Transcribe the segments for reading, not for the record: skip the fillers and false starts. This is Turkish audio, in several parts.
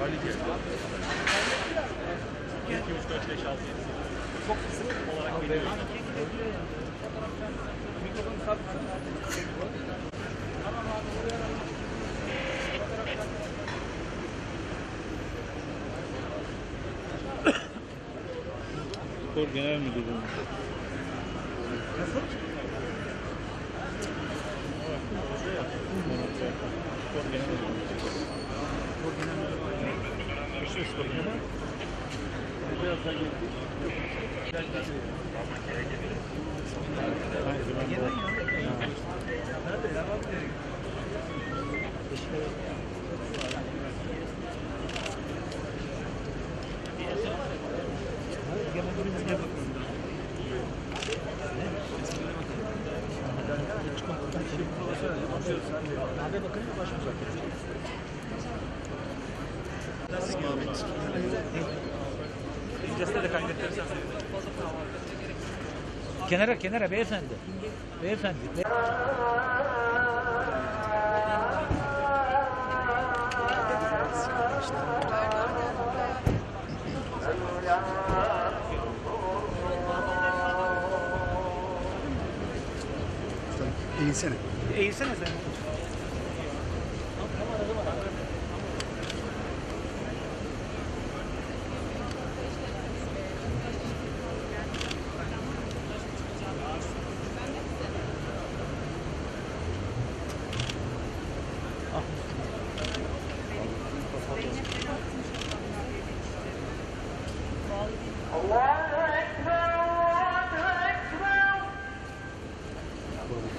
Ali geldi. 2, 3, 4, 5, 6, 7, 8. Çok sık olarak geliyor. Mikrofonu sabitsene. Tamam abi, oraya Spor Genel Müdürlüğü. nasıl? Spor Genel Müdürlüğü. Spor Genel Müdürlüğü. Şu Spor Genel Müdürlüğü. Biraz daha geldik. Nerede ya? Bak nereye? Nerede bakın ya başımıza. İncesine de kaydettirirsen. Kenara kenara beyefendi. Beyefendi. Eğilsene. Eğilsene sen.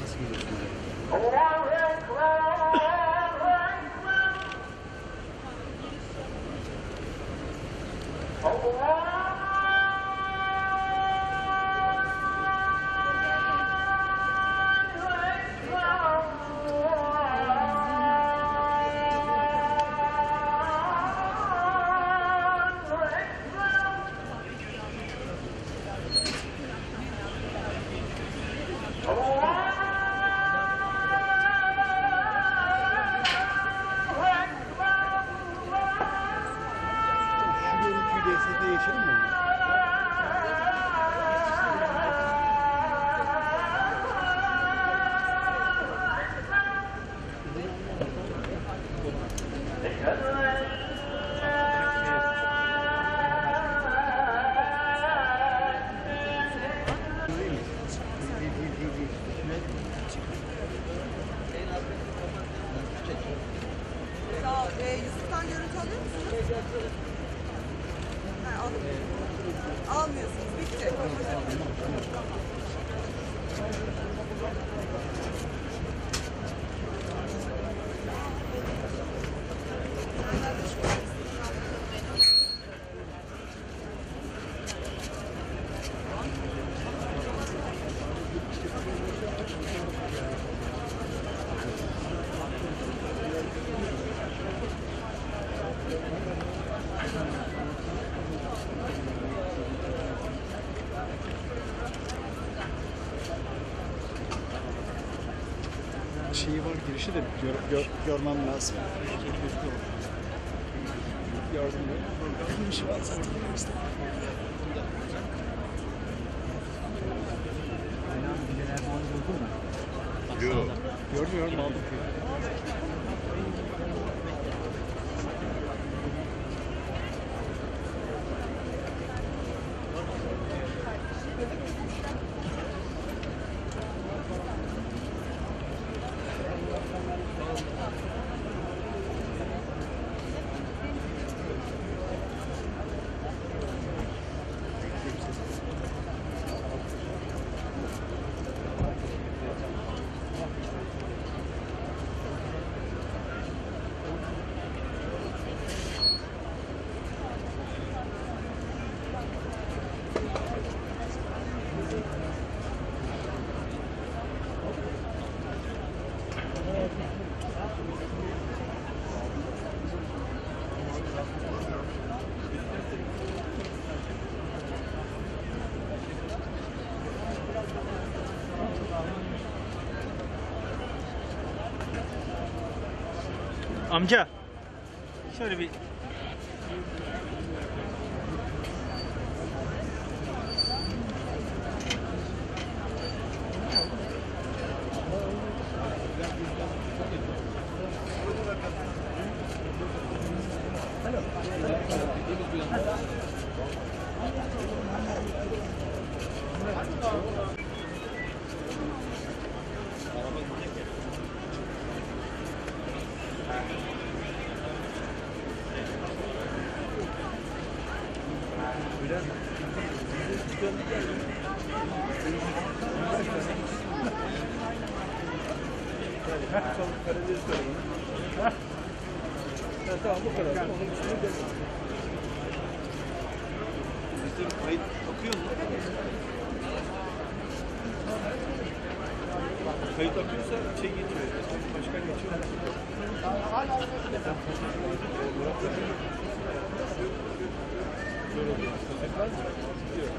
Nasıl geliyorsun? Şu görüntüyü DS'de geçelim mi? Sağ ol. Yusuf'tan görüntü alıyor musunuz? Almıyorsunuz. Bitti. Şeyi var, girişi de görmem lazım. Gördüm mü? Girişi var zaten. Yok. Görmüyorum, aldım. Amca. Şöyle bir Tamam bu kadar. Onun üstüne de Bizim kayıt akıyor mu? Kayıt akıyorsa şey geçiyor. Başkan geçiyor. şöyle oluyor. Tekrar mı? Gidiyor.